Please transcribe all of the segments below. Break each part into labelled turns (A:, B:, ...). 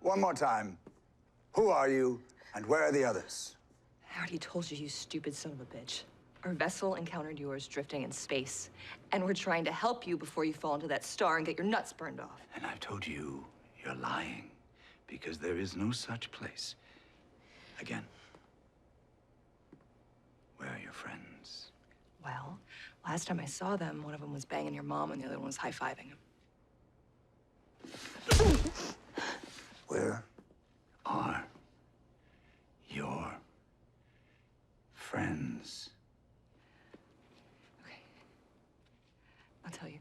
A: one more time. Who are you, and where are the others?
B: I already told you, you stupid son of a bitch. Our vessel encountered yours drifting in space, and we're trying to help you before you fall into that star and get your nuts burned off.
A: And I've told you, you're lying, because there is no such place. Again, where are your friends?
B: Well, last time I saw them, one of them was banging your mom and the other one was high-fiving him.
A: Where are your friends?
B: Okay. I'll tell you.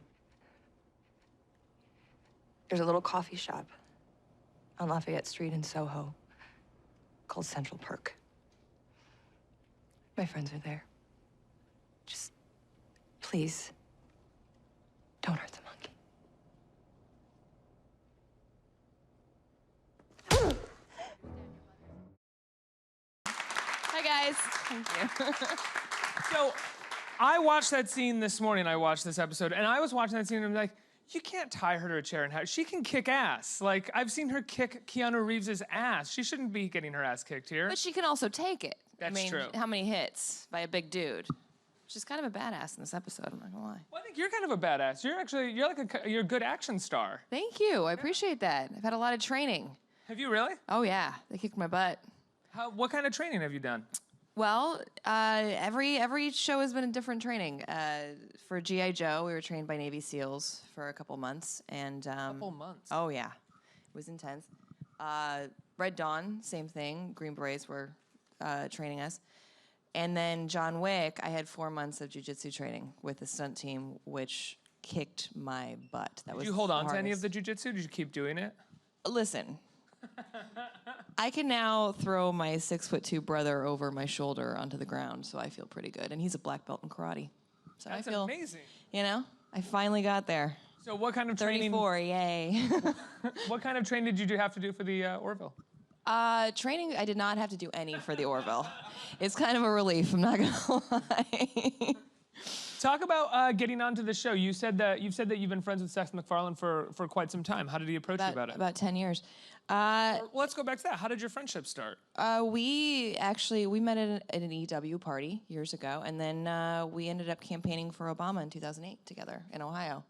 B: There's a little coffee shop on Lafayette Street in Soho called Central Perk. My friends are there. Just, please, don't hurt the monkey.
C: Hi, guys. Thank you.
D: So, I watched that scene this morning. I watched this episode, and I was watching that scene, and I'm like, you can't tie her to a chair and have she can kick ass. Like, I've seen her kick Keanu Reeves' ass. She shouldn't be getting her ass kicked here.
C: But she can also take it.
D: That's true.
C: How many hits by a big dude? She's kind of a badass in this episode, I'm not gonna lie.
D: Well, I think you're kind of a badass. You're a good action star.
C: Thank you, I appreciate that. I've had a lot of training.
D: Have you really?
C: Oh yeah, they kicked my butt.
D: What kind of training have you done?
C: Well, every show has been a different training. For G.I. Joe, we were trained by Navy SEALs for a couple months. And,
D: Couple months?
C: Oh, yeah. It was intense. Red Dawn, same thing. Green Berets were training us. And then John Wick, I had 4 months of jiu-jitsu training with the stunt team, which kicked my butt.
D: Did you hold on to any of the jiu-jitsu? Did you keep doing it?
C: Listen. I can now throw my 6'2" brother over my shoulder onto the ground, so I feel pretty good. And he's a black belt in karate. So
D: That's
C: I feel
D: amazing.
C: You know, I finally got there.
D: So what kind of training?
C: 34, yay.
D: What kind of training did you have to do for the Orville?
C: Training, I did not have to do any for the Orville. It's kind of a relief, I'm not gonna lie.
D: Talk about getting onto the show. You've said that you've been friends with Seth MacFarlane for quite some time. How did he approach you about it?
C: About 10 years.
D: Well, let's go back to that. How did your friendship start?
C: We met at an EW party years ago, and then we ended up campaigning for Obama in 2008 together in Ohio.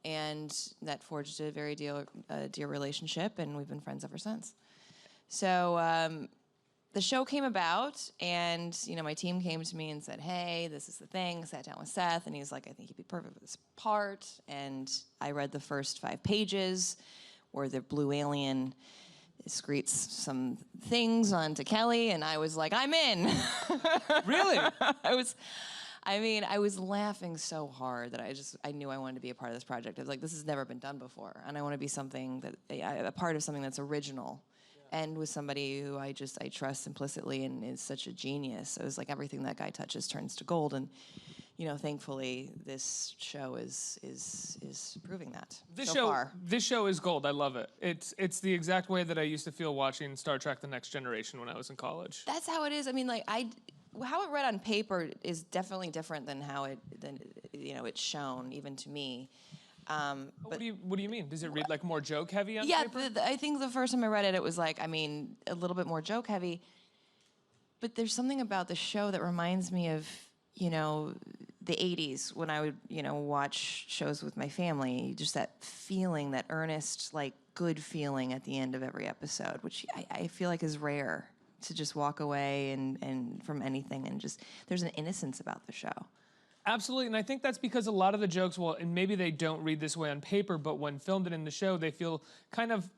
C: And that forged a very dear relationship, and we've been friends ever since. So the show came about, and my team came to me and said, "Hey, this is the thing." Sat down with Seth, and he's like, "I think he'd be perfect for this part." And I read the first 5 pages, where the blue alien excretes some things onto Kelly, and I was like, "I'm in."
D: Really?
C: I was laughing so hard that I knew I wanted to be a part of this project. I was like, this has never been done before, and I want to be a part of something that's original. And with somebody who I trust implicitly and is such a genius. It was like everything that guy touches turns to gold. And, thankfully, this show is proving that far.
D: This show is gold. I love it. It's the exact way that I used to feel watching Star Trek: The Next Generation when I was in college.
C: That's how it is. I mean, how it read on paper is definitely different than how it's shown, even to me. But
D: what do you mean? Does it read like more joke heavy on paper?
C: Yeah, I think the first time I read it, it was like, a little bit more joke heavy. But there's something about the show that reminds me of, the 80s when I would, watch shows with my family. Just that feeling, that earnest, good feeling at the end of every episode, which I feel like is rare to just walk away and from anything, and just there's an innocence about the show.
D: Absolutely, and I think that's because a lot of the jokes, and maybe they don't read this way on paper, but when filmed and in the show, they feel kind of,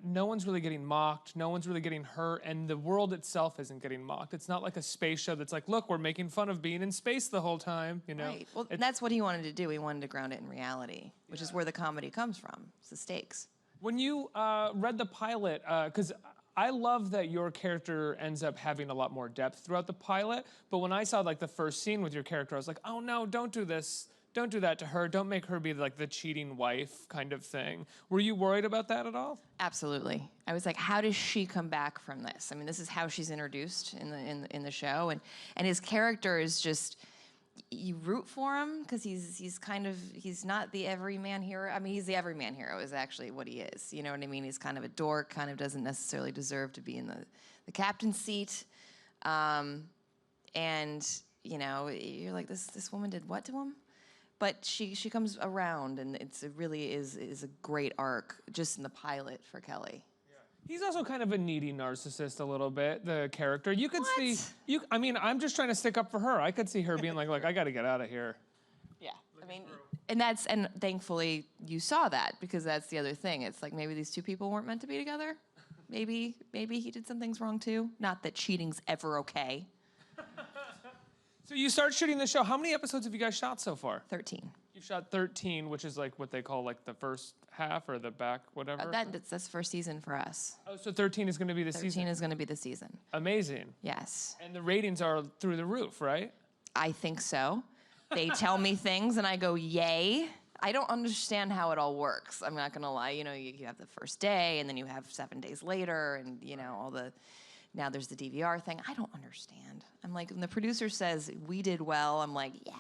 D: no one's really getting mocked, no one's really getting hurt, and the world itself isn't getting mocked. It's not like a space show that's like, look, we're making fun of being in space the whole time,
C: Right, well, that's what he wanted to do. He wanted to ground it in reality, which is where the comedy comes from. It's the stakes.
D: When you read the pilot, because I love that your character ends up having a lot more depth throughout the pilot, but when I saw the first scene with your character, I was like, oh no, don't do this. Don't do that to her. Don't make her be the cheating wife kind of thing. Were you worried about that at all?
C: Absolutely. I was like, how does she come back from this? I mean, this is how she's introduced in the show, and his character is just you root for him because he's not the everyman hero. I mean, he's the everyman hero is actually what he is. You know what I mean? He's kind of a dork, kind of doesn't necessarily deserve to be in the captain's seat. And, you know, you're like, this woman did what to him? But she comes around, and it really is a great arc just in the pilot for Kelly.
D: He's also kind of a needy narcissist a little bit, the character. You could see, I mean, I'm just trying to stick up for her. I could see her being like, look, I got to get out of here.
C: Yeah, I mean, and thankfully you saw that, because that's the other thing. It's like maybe these two people weren't meant to be together. Maybe he did some things wrong too. Not that cheating's ever okay.
D: So you start shooting the show. How many episodes have you guys shot so far?
C: 13.
D: You've shot 13, which is like what they call like the first half or the back, whatever.
C: That's the first season for us.
D: Oh, so 13 is going to be the
C: 13
D: season.
C: is going to be the season.
D: Amazing.
C: Yes.
D: And the ratings are through the roof, right?
C: I think so. They tell me things and I go, yay. I don't understand how it all works. I'm not going to lie. You know, you have the first day and then you have 7 days later and, you know, now there's the DVR thing. I don't understand. I'm like, when the producer says we did well, I'm like, yeah.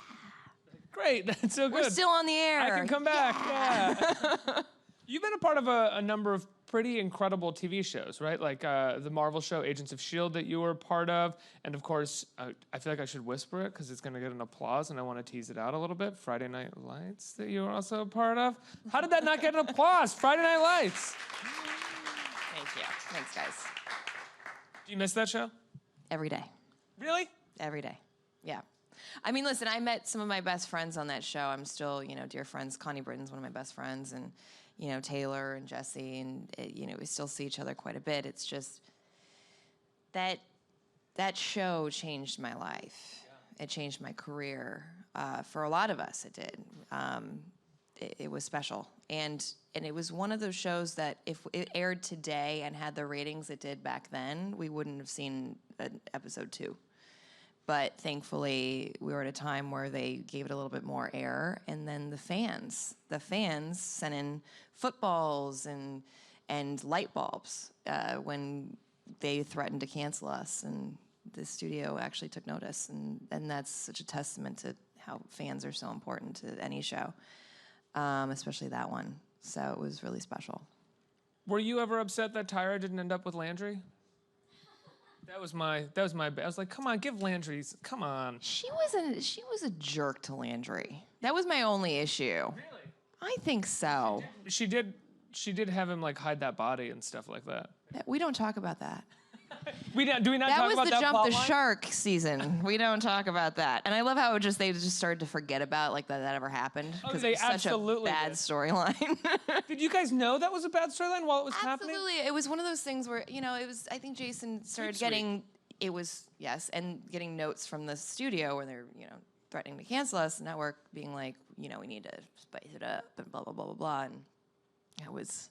D: Great, that's so good.
C: We're still on the air.
D: I can come back, yeah. You've been a part of a number of pretty incredible TV shows, right? Like the Marvel show, Agents of S.H.I.E.L.D. that you were a part of. And of course, I feel like I should whisper it because it's going to get an applause and I want to tease it out a little bit. Friday Night Lights that you were also a part of. How did that not get an applause? Friday Night Lights.
C: Thank you. Thanks, guys.
D: Do you miss that show?
C: Every day.
D: Really?
C: Every day. Yeah. I mean, listen, I met some of my best friends on that show. I'm still, you know, dear friends. Connie Britton's one of my best friends, and, you know, Taylor and Jesse, and, you know, we still see each other quite a bit. It's just that show changed my life. Yeah. It changed my career. For a lot of us, it did. It was special. And it was one of those shows that if it aired today and had the ratings it did back then, we wouldn't have seen episode 2. But thankfully, we were at a time where they gave it a little bit more air. And then the fans sent in footballs and light bulbs when they threatened to cancel us. And the studio actually took notice. And that's such a testament to how fans are so important to any show, especially that one. So it was really special.
D: Were you ever upset that Tyra didn't end up with Landry? That was my I was like, come on, give Landry, come on.
C: She was a jerk to Landry. That was my only issue.
D: Really?
C: I think so.
D: She did have him like hide that body and stuff like that.
C: We don't talk about that.
D: Do we not talk about that?
C: That was the jump the
D: plotline?
C: shark season. We don't talk about that. And I love how they just started to forget about like that ever happened.
D: Oh,
C: Because
D: they
C: it was such
D: absolutely
C: a bad
D: did.
C: storyline.
D: Did you guys know that was a bad storyline while it was happening?
C: Absolutely. It was one of those things where, you know, it was, I think Jason started
D: Sweet.
C: getting, it was, yes, and getting notes from the studio where they're, you know, threatening to cancel us, network being like, you know, we need to spice it up and blah, blah, blah, blah, blah. And it was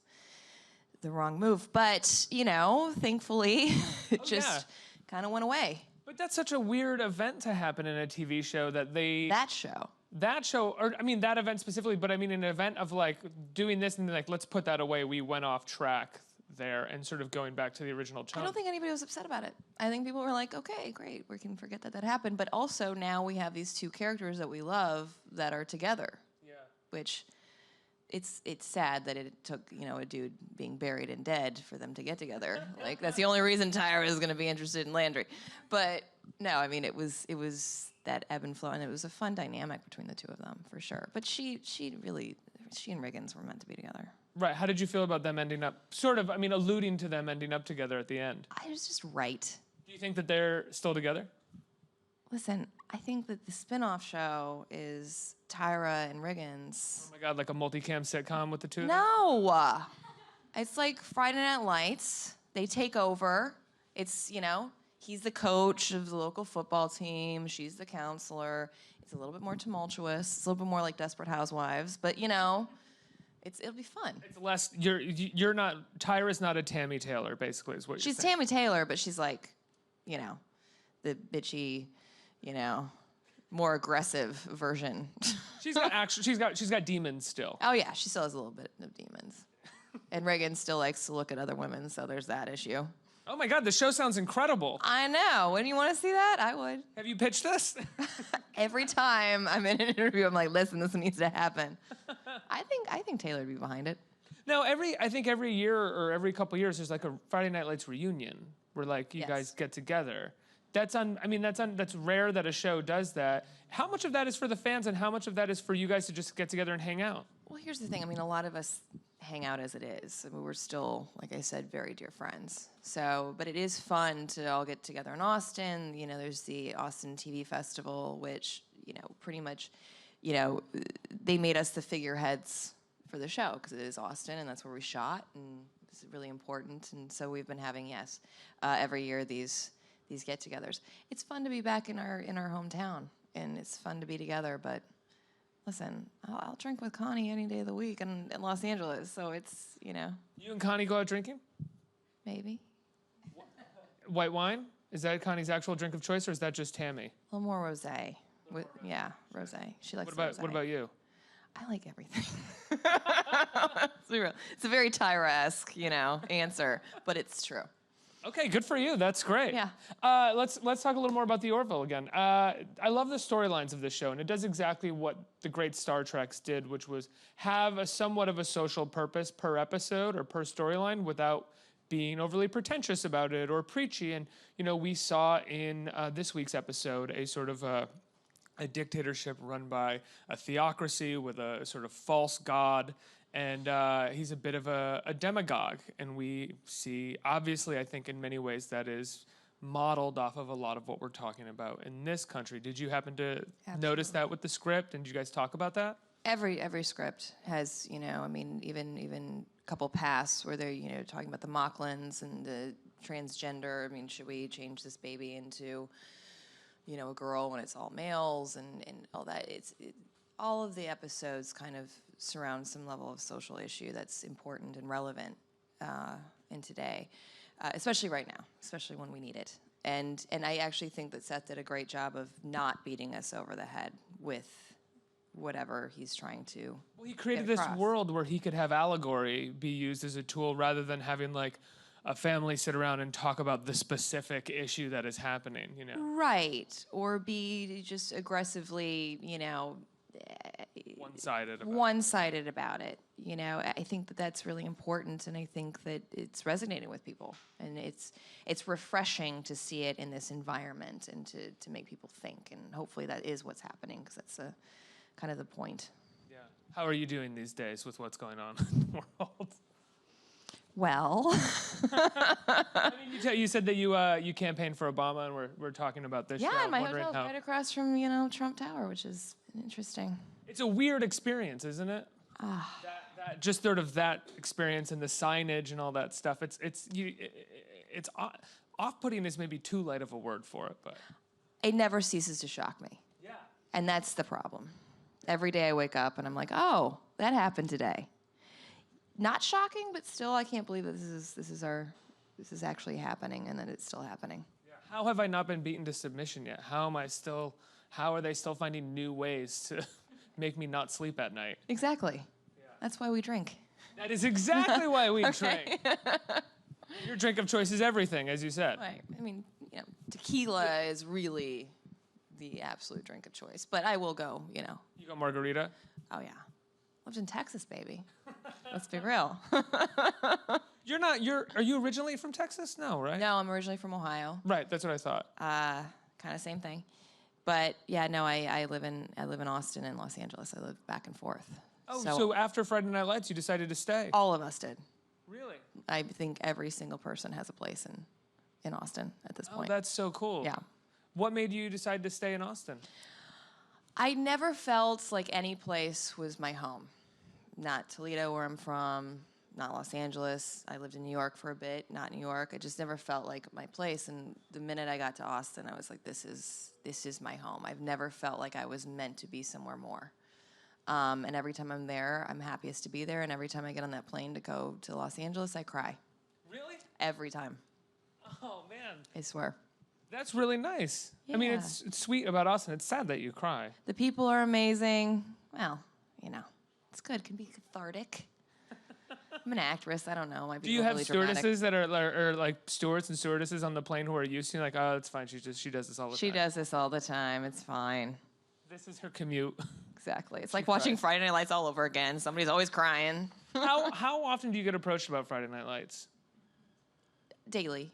C: the wrong move. But, you know, thankfully, it just kind of went away.
D: But that's such a weird event to happen in a TV show that they...
C: That show.
D: That show, or I mean that event specifically, but I mean an event of like doing this and then like, let's put that away. We went off track there and sort of going back to the original tone.
C: I don't think anybody was upset about it. I think people were like, okay, great, we can forget that happened. But also now we have these two characters that we love that are together.
D: Yeah.
C: Which it's sad that it took, you know, a dude being buried and dead for them to get together. Like that's the only reason Tyra is going to be interested in Landry. But no, I mean it was that ebb and flow, and it was a fun dynamic between the two of them for sure. But she and Riggins were meant to be together.
D: Right. How did you feel about them ending up, sort of, I mean, alluding to them ending up together at the end?
C: I was just right.
D: Do you think that they're still together?
C: Listen, I think that the spin-off show is Tyra and Riggins.
D: Oh my God, like a multicam sitcom with the two of them?
C: No! It's like Friday Night Lights. They take over. It's, you know, he's the coach of the local football team. She's the counselor. It's a little bit more tumultuous. It's a little bit more like Desperate Housewives. But, you know, it'll be fun.
D: It's less, you're not, Tyra's not a Tammy Taylor, basically, is what
C: She's
D: you're saying.
C: Tammy Taylor, but she's like, you know, the bitchy, you know, more aggressive version.
D: She's got demons still.
C: Oh yeah, she still has a little bit of demons. And Reagan still likes to look at other women, so there's that issue.
D: Oh my God, the show sounds incredible.
C: I know. Wouldn't you want to see that? I would.
D: Have you pitched this?
C: Every time I'm in an interview, I'm like, listen, this needs to happen. I think Taylor would be behind it.
D: Now, I think every year or every couple years, there's like a Friday Night Lights reunion where like you guys get together. That's rare that a show does that. How much of that is for the fans, and how much of that is for you guys to just get together and hang out?
C: Well, here's the thing. I mean, a lot of us hang out as it is. I mean, we're still, like I said, very dear friends. So, but it is fun to all get together in Austin. You know, there's the Austin TV Festival, which, you know, pretty much, you know, they made us the figureheads for the show because it is Austin and that's where we shot, and it's really important. And so we've been having, every year these get-togethers. It's fun to be back in our hometown, and it's fun to be together. But listen, I'll drink with Connie any day of the week in Los Angeles. So it's, you know.
D: You and Connie go out drinking?
C: Maybe.
D: White wine? Is that Connie's actual drink of choice, or is that just Tammy?
C: A little more rosé. Rosé. She likes
D: What about you?
C: I like everything. Let's be real. It's a very Tyra-esque, you know, answer, but it's true.
D: Okay, good for you. That's great.
C: Yeah.
D: Let's talk a little more about the Orville again. I love the storylines of this show, and it does exactly what the great Star Treks did, which was have a somewhat of a social purpose per episode or per storyline without being overly pretentious about it or preachy. And, you know, we saw in this week's episode a sort of a dictatorship run by a theocracy with a sort of false god, and he's a bit of a demagogue. And we see, obviously, I think in many ways that is modeled off of a lot of what we're talking about in this country. Did you happen to notice that with the script, and did you guys talk about that?
C: Every script has, you know, I mean, even a couple past where they're, you know, talking about the Mocklins and the transgender. I mean, should we change this baby into, you know, a girl when it's all males and all that? All of the episodes kind of surround some level of social issue that's important and relevant in today, especially right now, especially when we need it. And I actually think that Seth did a great job of not beating us over the head with whatever he's trying to.
D: Well, he created this world where he could have allegory be used as a tool rather than having like a family sit around and talk about the specific issue that is happening, you know?
C: Right. Or be just aggressively, you know, one-sided about it. You know, I think that that's really important, and I think that it's resonating with people, and it's refreshing to see it in this environment and to make people think, and hopefully that is what's happening, because that's kind of the point.
D: Yeah. How are you doing these days with what's going on in the world?
C: Well,
D: I mean, you said that you campaigned for Obama, and we're talking about this.
C: Yeah, and my hotel's right across from, you know, Trump Tower, which is interesting.
D: It's a weird experience, isn't it? That just sort of that experience and the signage and all that stuff. It's off-putting is maybe too light of a word for it, but
C: it never ceases to shock me.
D: Yeah.
C: And that's the problem. Every day I wake up and I'm like, oh, that happened today. Not shocking, but still, I can't believe that this is actually happening, and that it's still happening.
D: Yeah. How have I not been beaten to submission yet? How are they still finding new ways to make me not sleep at night?
C: Exactly. Yeah. That's why we drink.
D: That is exactly why we drink. Your drink of choice is everything, as you said.
C: Right. I mean, you know, tequila is really the absolute drink of choice, but I will go, you know.
D: You go margarita?
C: Oh, yeah. Lived in Texas, baby. Let's be real.
D: Are you originally from Texas? No, right?
C: No, I'm originally from Ohio.
D: Right, that's what I thought.
C: Kind of same thing. But yeah, no, I live in Austin and Los Angeles. I live back and forth.
D: Oh, so after Friday Night Lights, you decided to stay?
C: All of us did.
D: Really?
C: I think every single person has a place in Austin at this point.
D: Oh, that's so cool.
C: Yeah.
D: What made you decide to stay in Austin?
C: I never felt like any place was my home. Not Toledo, where I'm from, not Los Angeles. I lived in New York for a bit, not New York. I just never felt like my place. And the minute I got to Austin, I was like, this is my home. I've never felt like I was meant to be somewhere more. And every time I'm there, I'm happiest to be there. And every time I get on that plane to go to Los Angeles, I cry.
D: Really?
C: Every time.
D: Oh, man.
C: I swear.
D: That's really nice.
C: Yeah.
D: I mean, it's sweet about Austin. It's sad that you cry.
C: The people are amazing. Well, you know, it's good. It can be cathartic. I'm an actress. I don't know.
D: Do you have stewardesses that are like stewards and stewardesses on the plane who are used to like, oh, it's fine. She does this all the time.
C: She does this all the time. It's fine.
D: This is her commute.
C: Exactly. It's like watching Friday Night Lights all over again. Somebody's always crying.
D: How often do you get approached about Friday Night Lights?
C: Daily.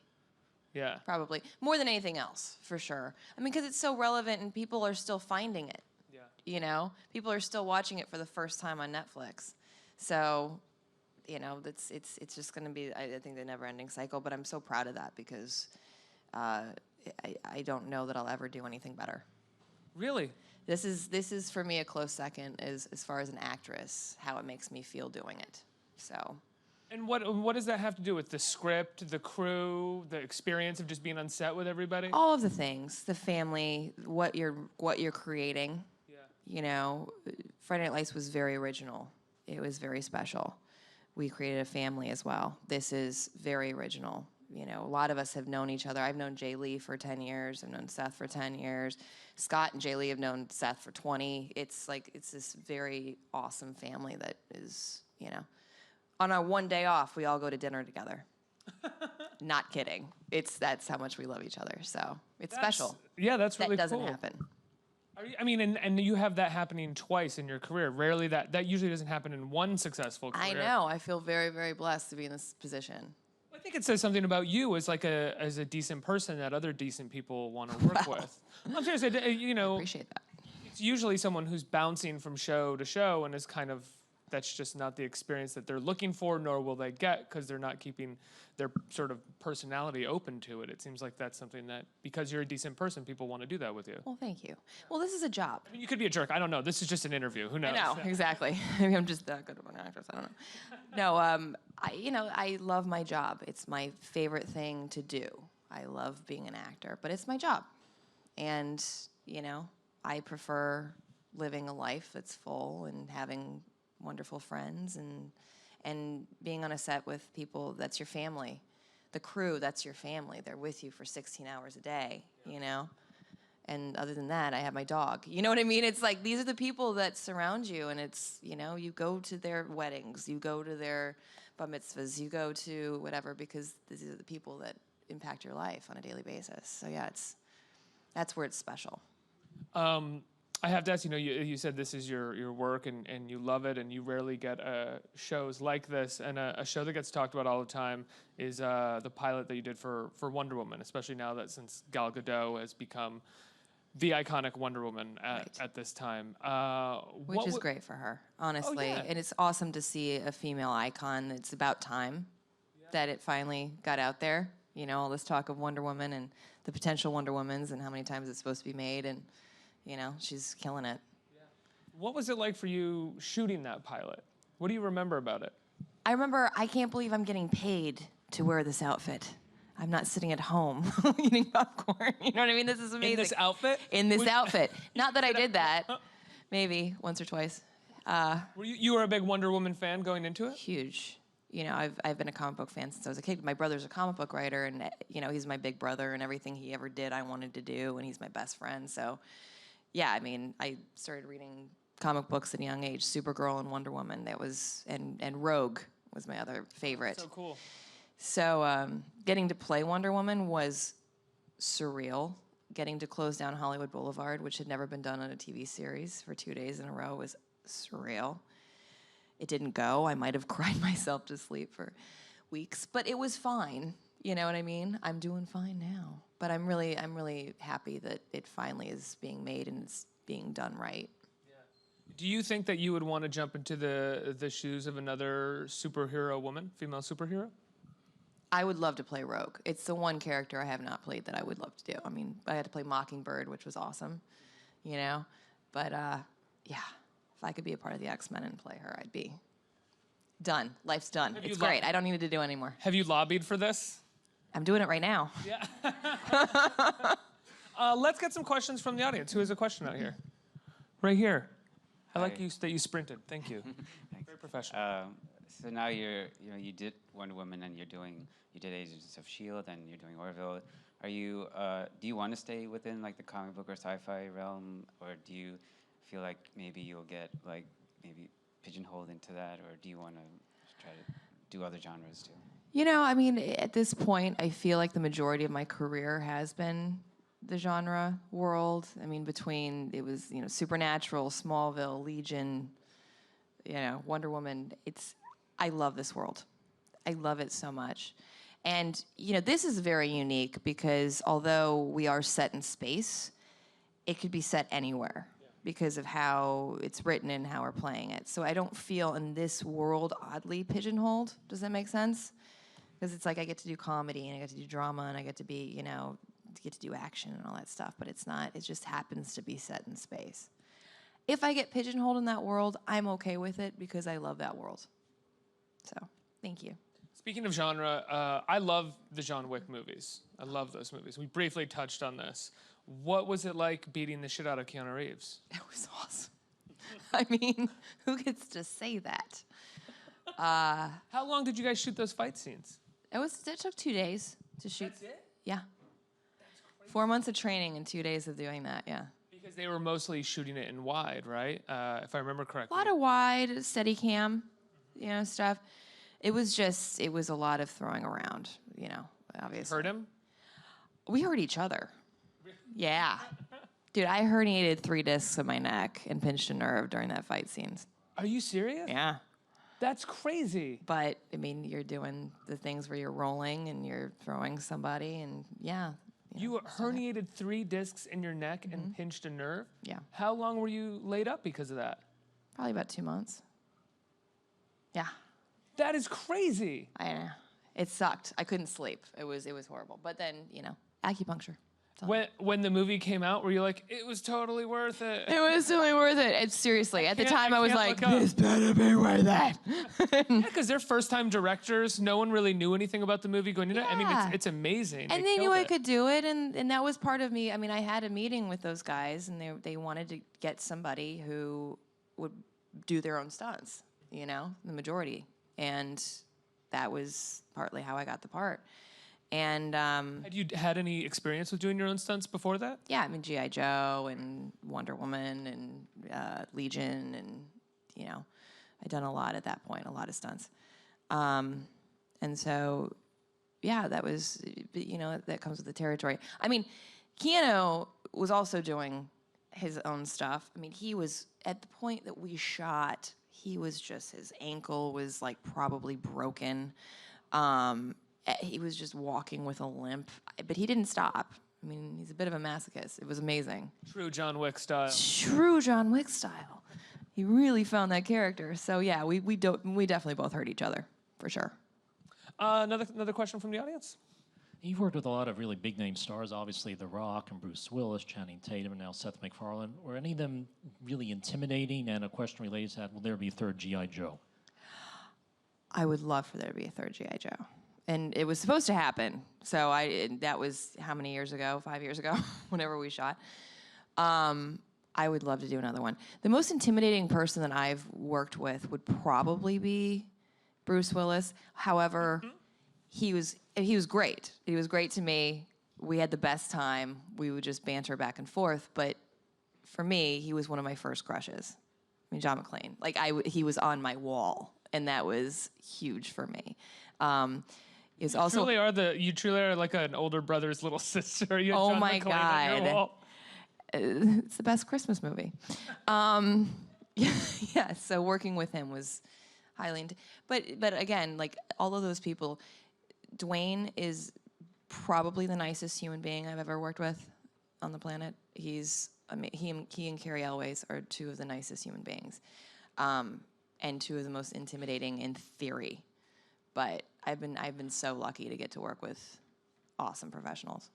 D: Yeah.
C: Probably. More than anything else, for sure. I mean, because it's so relevant and people are still finding it.
D: Yeah.
C: You know? People are still watching it for the first time on Netflix. So, you know, it's just going to be, I think, the never-ending cycle. But I'm so proud of that because I don't know that I'll ever do anything better.
D: Really?
C: This is for me a close second as far as an actress, how it makes me feel doing it. So.
D: And what does that have to do with the script, the crew, the experience of just being on set with everybody?
C: All of the things, the family, what you're creating.
D: Yeah.
C: You know, Friday Night Lights was very original. It was very special. We created a family as well. This is very original. You know, a lot of us have known each other. I've known Jay Lee for 10 years. I've known Seth for 10 years. Scott and Jay Lee have known Seth for 20. It's like, it's this very awesome family that is, you know, on our one day off, we all go to dinner together. Not kidding. That's how much we love each other. So it's special.
D: Yeah, that's really
C: That doesn't
D: cool.
C: happen.
D: I mean, and you have that happening twice in your career. Rarely that usually doesn't happen in one successful career.
C: I know. I feel very, very blessed to be in this position.
D: I think it says something about you as as a decent person that other decent people want to work with. I'm serious. You know,
C: I appreciate that.
D: it's usually someone who's bouncing from show to show and is kind of, that's just not the experience that they're looking for, nor will they get because they're not keeping their sort of personality open to it. It seems like that's something that, because you're a decent person, people want to do that with you.
C: Well, thank you. Well, this is a job.
D: I mean, you could be a jerk. I don't know. This is just an interview. Who knows?
C: I know, exactly. Maybe I'm just that good of an actress. I don't know. No, I love my job. It's my favorite thing to do. I love being an actor, but it's my job. And, you know, I prefer living a life that's full and having wonderful friends and being on a set with people that's your family. The crew, that's your family. They're with you for 16 hours a day, you know? And other than that, I have my dog. You know what I mean? It's like, these are the people that surround you, and it's, you know, you go to their weddings, you go to their bar mitzvahs, you go to whatever, because these are the people that impact your life on a daily basis. So yeah, that's where it's special.
D: I have to ask, you know, you said this is your work and you love it, and you rarely get shows like this. And a show that gets talked about all the time is the pilot that you did for Wonder Woman, especially now that since Gal Gadot has become the iconic Wonder Woman at this time.
C: Which is great for her, honestly.
D: Oh, yeah.
C: And it's awesome to see a female icon. It's about time that it finally got out there. You know, all this talk of Wonder Woman and the potential Wonder Womans and how many times it's supposed to be made. And, you know, she's killing it.
D: Yeah. What was it like for you shooting that pilot? What do you remember about it?
C: I remember, I can't believe I'm getting paid to wear this outfit. I'm not sitting at home eating popcorn. You know what I mean? This is amazing.
D: In this outfit?
C: In this outfit. Not that I did that. Maybe once or twice.
D: You were a big Wonder Woman fan going into it?
C: Huge. You know, I've been a comic book fan since I was a kid. My brother's a comic book writer, and, you know, he's my big brother, and everything he ever did I wanted to do, and he's my best friend. So, yeah, I mean, I started reading comic books at a young age. Supergirl and Wonder Woman, that was, and Rogue was my other favorite.
D: So cool.
C: So getting to play Wonder Woman was surreal. Getting to close down Hollywood Boulevard, which had never been done on a TV series for 2 days in a row, was surreal. It didn't go. I might have cried myself to sleep for weeks, but it was fine. You know what I mean? I'm doing fine now. But I'm really happy that it finally is being made and it's being done right.
D: Yeah. Do you think that you would want to jump into the shoes of another superhero woman, female superhero?
C: I would love to play Rogue. It's the one character I have not played that I would love to do. I mean, I had to play Mockingbird, which was awesome, you know? But, yeah, if I could be a part of the X-Men and play her, I'd be done. Life's done. It's great. I don't need to do anymore.
D: Have you lobbied for this?
C: I'm doing it right now.
D: Yeah. Let's get some questions from the audience. Who has a question out here? Right here. I like that you sprinted. Thank you. Very professional.
E: So now you did Wonder Woman and you did Agents of S.H.I.E.L.D. and you're doing Orville. Do you want to stay within like the comic book or sci-fi realm, or do you feel like maybe you'll get like maybe pigeonholed into that, or do you want to try to do other genres too?
C: You know, I mean, at this point, I feel like the majority of my career has been the genre world. I mean, between it was Supernatural, Smallville, Legion, Wonder Woman. I love this world. I love it so much. And this is very unique because although we are set in space, it could be set anywhere because of how it's written and how we're playing it. So I don't feel in this world oddly pigeonholed. Does that make sense? Because it's like I get to do comedy and I get to do drama and I get to be, get to do action and all that stuff, but it's not. It just happens to be set in space. If I get pigeonholed in that world, I'm okay with it because I love that world. So, thank you.
D: Speaking of genre, I love the John Wick movies. I love those movies. We briefly touched on this. What was it like beating the shit out of Keanu Reeves?
C: It was awesome. I mean, who gets to say that?
D: How long did you guys shoot those fight scenes?
C: It took 2 days to shoot.
D: That's it?
C: Yeah. 4 months of training and 2 days of doing that, yeah.
D: Because they were mostly shooting it in wide, right? If I remember correctly.
C: A lot of wide, steady cam, stuff. It was a lot of throwing around, obviously.
D: Hurt him?
C: We hurt each other. Yeah. Dude, I herniated 3 discs in my neck and pinched a nerve during that fight scenes.
D: Are you serious?
C: Yeah.
D: That's crazy.
C: But, I mean, you're doing the things where you're rolling and you're throwing somebody and, yeah.
D: You herniated 3 discs in your neck and pinched a nerve?
C: Yeah.
D: How long were you laid up because of that?
C: Probably about 2 months. Yeah.
D: That is crazy.
C: I know. It sucked. I couldn't sleep. It was horrible. But then, acupuncture.
D: When the movie came out, were you like, it was totally worth it?
C: It was totally worth it. It's seriously. At the time, I was like, this better be worth it.
D: Yeah, because they're first-time directors. No one really knew anything about the movie going into it. I mean, it's amazing.
C: And they knew I could do it, and that was part of me. I mean, I had a meeting with those guys, and they wanted to get somebody who would do their own stunts, the majority. And that was partly how I got the part. And
D: had you had any experience with doing your own stunts before that?
C: Yeah, I mean G.I. Joe and Wonder Woman and Legion, and I'd done a lot at that point, a lot of stunts. And so, yeah, that was that comes with the territory. I mean, Keanu was also doing his own stuff. I mean, he was at the point that we shot. He was just his ankle was like probably broken. He was just walking with a limp, but he didn't stop. I mean, he's a bit of a masochist. It was amazing.
D: True John Wick style.
C: True John Wick style. He really found that character. So yeah, we definitely both hurt each other for sure.
D: Another question from the audience.
F: You've worked with a lot of really big name stars, obviously The Rock and Bruce Willis, Channing Tatum, and now Seth MacFarlane. Were any of them really intimidating? And a question related to that: will there be a third G.I. Joe?
C: I would love for there to be a third G.I. Joe. And it was supposed to happen. So that was how many years ago? 5 years ago, whenever we shot. I would love to do another one. The most intimidating person that I've worked with would probably be Bruce Willis. However, he was great. He was great to me. We had the best time. We would just banter back and forth. But for me, he was one of my first crushes. I mean, John McClane. Like he was on my wall, and that was huge for me. You
D: truly are like an older brother's little sister. You
C: oh
D: John
C: my
D: McClane on your
C: God.
D: wall.
C: It's the best Christmas movie. Yeah, so working with him was highly but again, like all of those people, Dwayne is probably the nicest human being I've ever worked with on the planet. He and Carrie Elways are two of the nicest human beings. And two of the most intimidating in theory. But I've been so lucky to get to work with awesome professionals.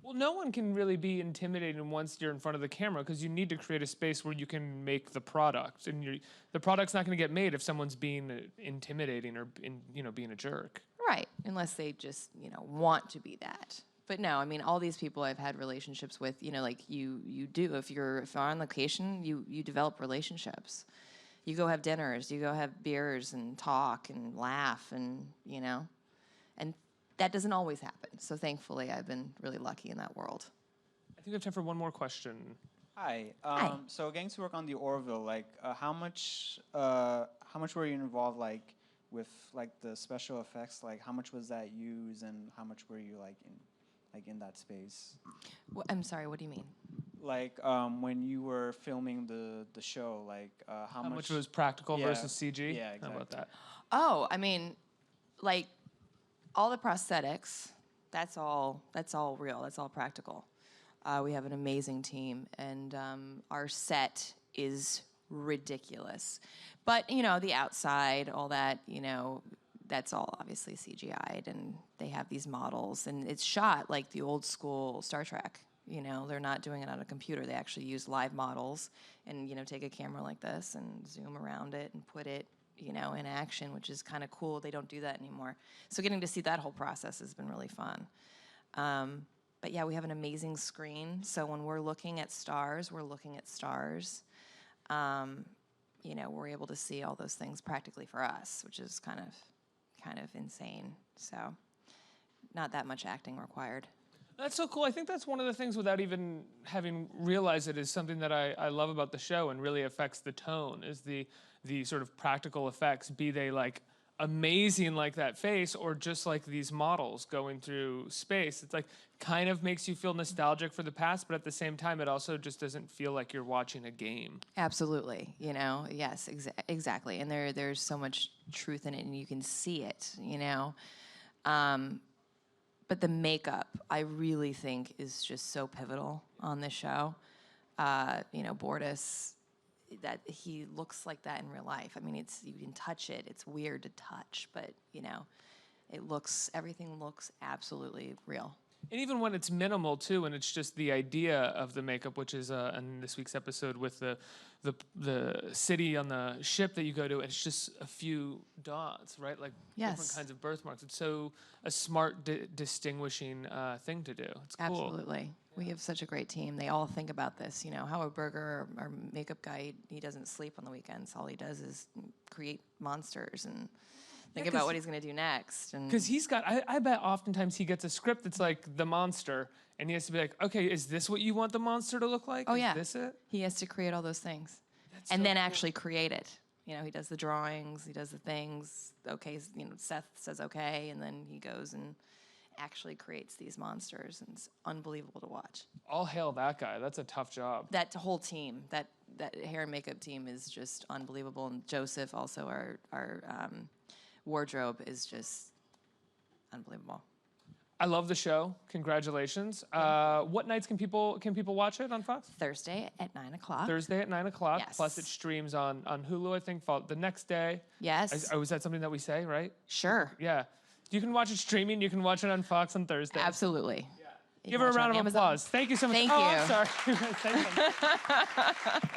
D: Well, no one can really be intimidated once you're in front of the camera because you need to create a space where you can make the product, and the product's not going to get made if someone's being intimidating or being a jerk.
C: Right, unless they just want to be that. But no, I mean all these people I've had relationships with. Like you do if you're on location, you develop relationships. You go have dinners, you go have beers and talk and laugh and and that doesn't always happen. So thankfully, I've been really lucky in that world.
D: I think we have time for one more question.
G: Hi.
C: Hi.
G: So getting to work on the Orville, like how much were you involved with the special effects? Like how much was that used, and how much were you like in that space?
C: I'm sorry, what do you mean?
G: Like when you were filming the show, like how
D: How
G: much
D: much was practical
G: Yeah.
D: versus CG?
G: Yeah,
D: How about
G: exactly.
D: that?
C: Oh, I mean, like all the prosthetics, that's all real. That's all practical. We have an amazing team, and our set is ridiculous. But you know, the outside, all that, you know, that's all obviously CGI'd, and they have these models, and it's shot like the old school Star Trek. You know, they're not doing it on a computer. They actually use live models, and you know, take a camera like this and zoom around it and put it, you know, in action, which is kind of cool. They don't do that anymore. So getting to see that whole process has been really fun. But yeah, we have an amazing screen. So when we're looking at stars, we're looking at stars. You know, we're able to see all those things practically for us, which is kind of insane. So not that much acting required.
D: That's so cool. I think that's one of the things, without even having realized it, is something that I love about the show and really affects the tone, is the sort of practical effects, be they like amazing like that face or just like these models going through space. It's like kind of makes you feel nostalgic for the past, but at the same time it also just doesn't feel like you're watching a game.
C: Absolutely, you know, yes, exactly. And there's so much truth in it, and you can see it, you know. But the makeup, I really think, is just so pivotal on this show. You know, Bortus, that he looks like that in real life. I mean, you can touch it. It's weird to touch, but you know, everything looks absolutely real.
D: And even when it's minimal too, and it's just the idea of the makeup, which is in this week's episode with the city on the ship that you go to, it's just a few dots, right? Like different
C: Yes.
D: kinds of birthmarks. It's so a smart distinguishing thing to do. It's cool.
C: Absolutely. We have such a great team. They all think about this. You know, Howard Berger, our makeup guy, he doesn't sleep on the weekends. All he does is create monsters and think about what he's going to do next.
D: Because he's got, I bet oftentimes he gets a script that's like the monster, and he has to be like, okay, is this what you want the monster to look like?
C: Oh,
D: is
C: yeah.
D: this it?
C: He has to create all those things.
D: That's
C: And
D: so
C: then
D: cool.
C: actually create it. You know, he does the drawings, he does the things. Okay, you know, Seth says okay, and then he goes and actually creates these monsters, and it's unbelievable to watch.
D: All hail that guy. That's a tough job.
C: That whole team, that hair and makeup team is just unbelievable. And Joseph, also our wardrobe, is just unbelievable.
D: I love the show. Congratulations. What nights can people watch it on Fox?
C: Thursday at 9 o'clock.
D: Thursday at 9 o'clock.
C: Yes.
D: Plus it streams on Hulu, I think, the next day.
C: Yes.
D: Was that something that we say, right?
C: Sure.
D: Yeah. You can watch it streaming. You can watch it on Fox on Thursday.
C: Absolutely.
D: Give her a round of applause. Thank you so much.
C: Thank
D: Oh,
C: you.
D: I'm sorry. Thank you.